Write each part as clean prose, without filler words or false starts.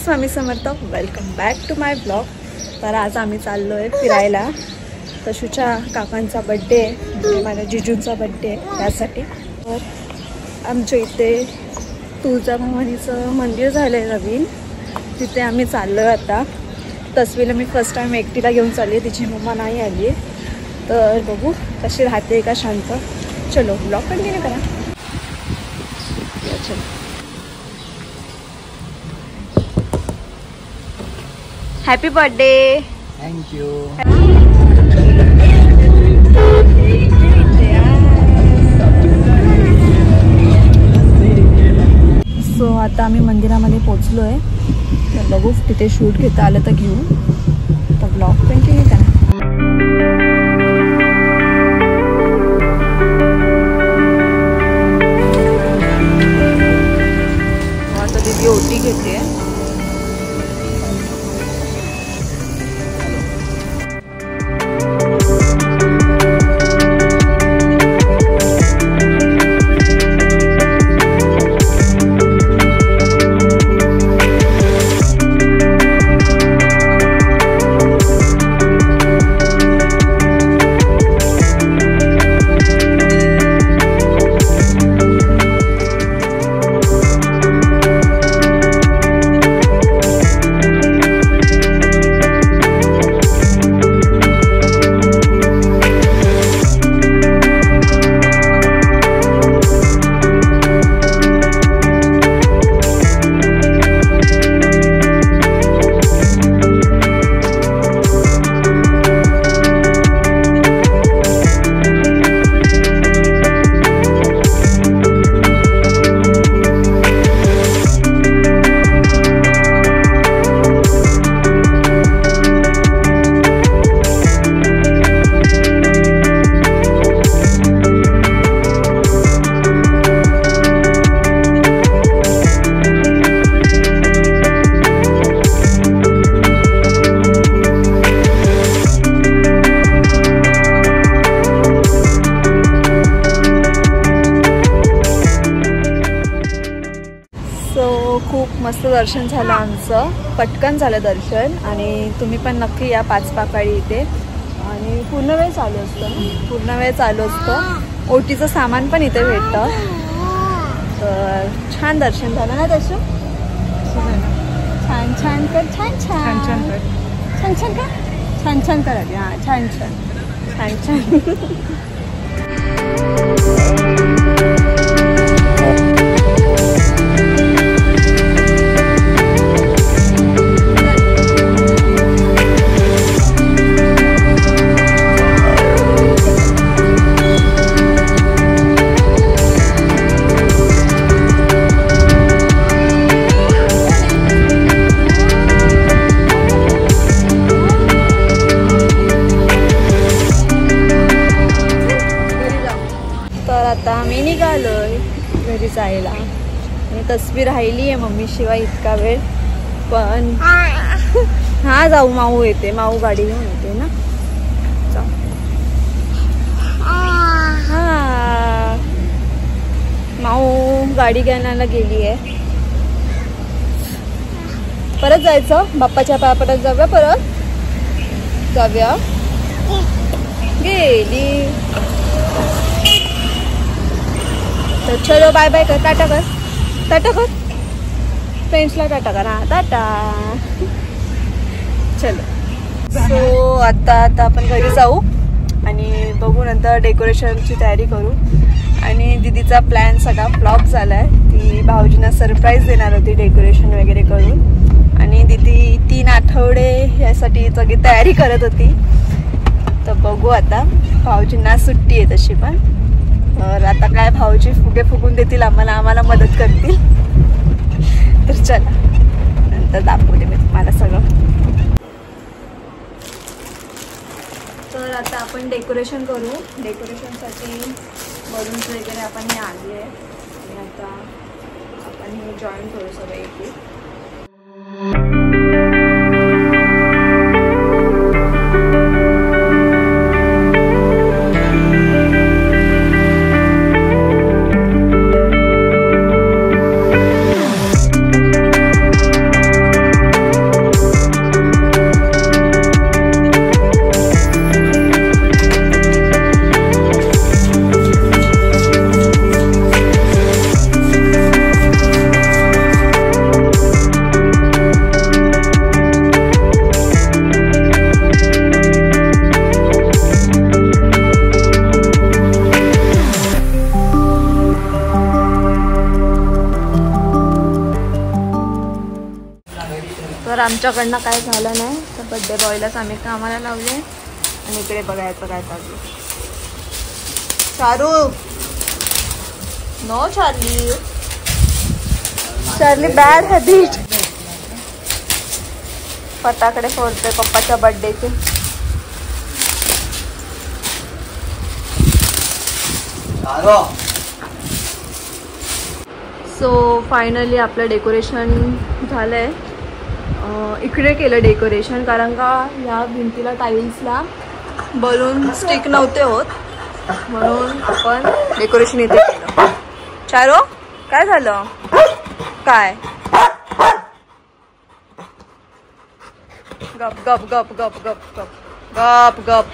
Swami Samarth, welcome back to my blog. तर आज आम्ही चाललो आहे फिरायला। तशूच्या काकांचा बड्डे आहे, म्हणजे माझ्या जिजूंचा बड्डे आहे, त्यासाठी। तर आमच्या इथे तुळजाभवानीचं मंदिर झालं आहे नवीन, तिथे आम्ही चाललो आहे आता। तस्वीला मी फर्स्ट टाइम एकटीला घेऊन चालली आहे, तिची मम्मा नाही आली आहे। तर बघू कशी राहते का शांत। चलो ब्लॉग कंटिन्यू करा। चलो happy birthday. Thank you. So आता आम्ही मंदिरामध्ये पोचलो आहे, तर बघू तिथे शूट घेता आलं तर घेऊ, तर ब्लॉग कंटिन्यू करा। आता दीदी ओटी घेते। खूप मस्त दर्शन झालं आमचं, पटकन झालं दर्शन। आणि तुम्ही पण नक्की या पाचपाकाळी इथे। आणि पूर्ण वेळ चालू असतं, पूर्ण वेळ चालू असतं। ओटीचं सामान पण इथे भेटतं। तर छान दर्शन झालं ना तसं? छान छान कर, छान छान छान कर, छान छान कर, छान छान कर आधी। हां छान छान छान छान। आता आम्ही निघालोय घरी जायला। आणि तस्वीर राहिली आहे मम्मी शिवाय इतका वेळ, पण हा जाऊ, माऊ येते, माऊ गाडी घेऊन येते ना। हा माऊ गाडी घ्यायला गेली आहे। परत जायचं बाप्पाच्या पाया परत जाऊया, परत जाऊया। गेली तो चलो बाय बाय कर, टाटा कर, टाटा कर फ्रेंड्सला, टाटा कर। हां टाटा। चलो सो आता आपण घरी जाऊ आणि बघू, नंतर डेकोरेशनची तयारी करू। आणि दीदीचा प्लॅन सगळा फ्लॉप झाला आहे। ती भाऊजींना सरप्राईज देणार होती डेकोरेशन वगैरे करून, आणि दीदी 3 आठवडे यासाठी सगळी तयारी करत होती। तर बघू आता, भाऊजींना सुट्टी आहे तशी पण। तर आता काय भाऊजी फुगे फुगून देतील आम्हाला मदत करतील। तर चला नंतर दाखवते मी तुम्हाला सगळं। तर आता आपण डेकोरेशन करू। डेकोरेशनसाठी बलून्स वगैरे आपण हे आणले आहे, आणि आता आपण हे जॉईन करू सगळं एक एक। आमच्याकडनं काय झालं नाही तर बर्थडे बॉयलाच आम्ही कामाला लावले आणि इकडे बघायचं काय चालू. Charu no Charlie, Charlie bad habit. फटाकडे फोडतोय पप्पाच्या बर्थडेचे. सो फायनली आपलं डेकोरेशन झालंय. इकडे केलं डेकोरेशन कारण का या भिंतीला टाईल्सला बलून स्टिक नव्हते होत म्हणून आपण डेकोरेशन इथे केलं. चारो काय झालं काय? गप गप गप गप गप गप गप गप.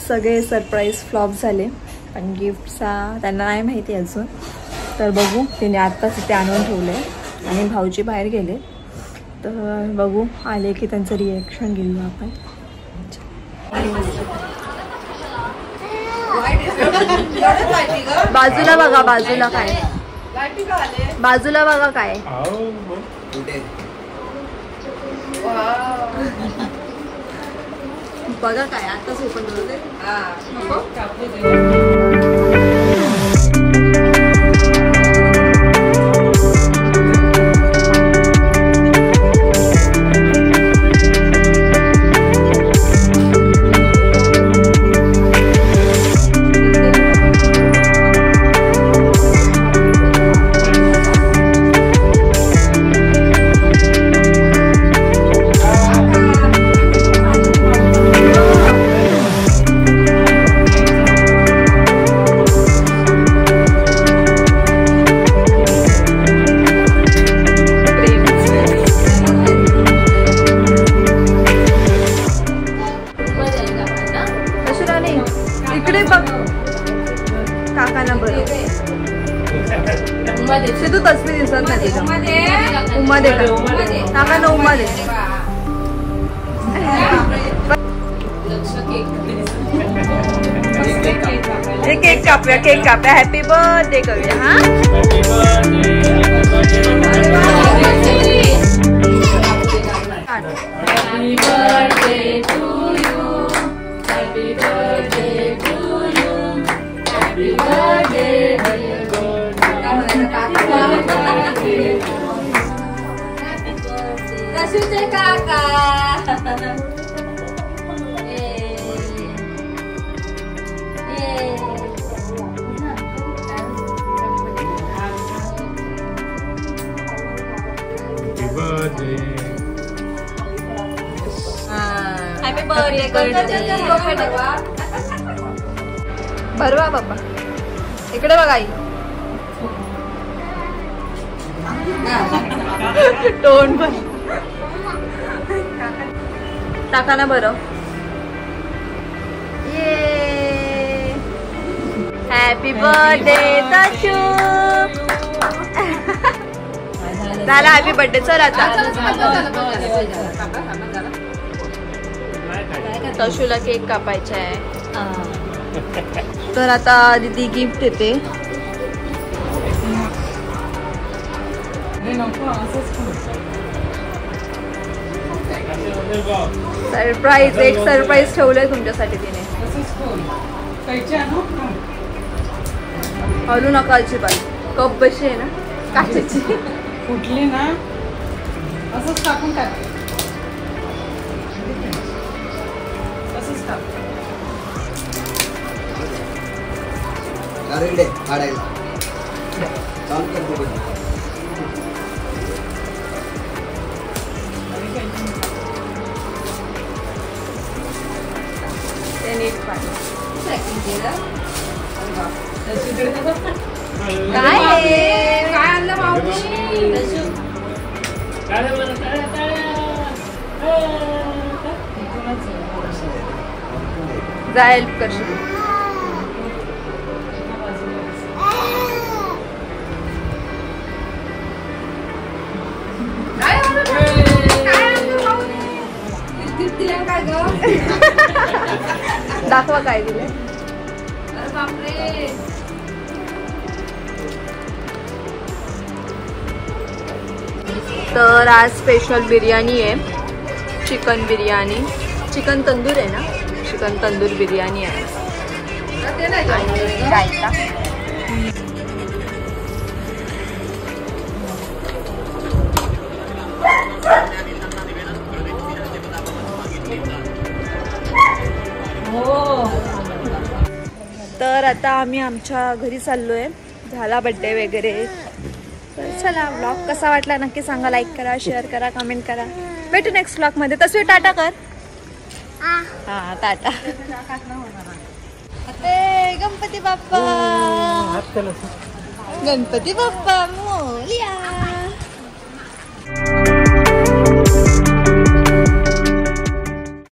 सगळे सरप्राईज फ्लॉप झाले पण गिफ्टचा त्यांना नाही माहिती अजून. तर बघू, तिने आत्ताच इथे आणून ठेवले आणि भाऊजी बाहेर गेले तर बघू आले की त्यांचं रिॲक्शन घेऊ आपण. बाजूला बघा, बाजूला काय, बाजूला बघा काय. बघा काय आताच ओपन करते. इकडे बघ काकांना बरं तू तस्वीर दिसत नाही. उमा दे काकांना, उमा दे. केक कापूया, केक कापूया. हॅपी बर्थडे करूया. हा happy birthday to you, happy birthday to you, happy birthday कसूचे काका. Happy birthday. भरवा बाप्पा. इकडे बघा आई. तोंड भर टाका ना बरं. ये हॅपी बर्थडे तशू. झाला हॅपी बर्थडे. चल आता तशूला केक कापायचा आहे. तर आता दीदी गिफ्ट देते. सरप्राईज, एक सरप्राईज ठेवलंय तुमच्यासाठी तिने. हलू नका अजिबात. कप बशी आहे ना काचेची, फुटली ना असंच टाकून टाक. असंच टाक. काढायला चालू करतो. काय आणलं मावशी? जा हेल्प करशील. दाखवा काय दिले. तर आज स्पेशल बिर्याणी आहे. चिकन बिर्याणी, चिकन तंदूर आहे ना, चिकन तंदूर बिर्याणी आहे. आणि रायता. तर आता आम्ही आमच्या घरी चाललोय. झाला बर्थडे वगैरे. तर चला, व्लॉग कसा वाटला नक्की सांगा. लाईक करा, शेअर करा, कमेंट करा. भेटू नेक्स्ट व्लॉग मध्ये. तसं टाटा कर. हा टाटा. गणपती बाप्पा, गणपती बाप्पा मोरया.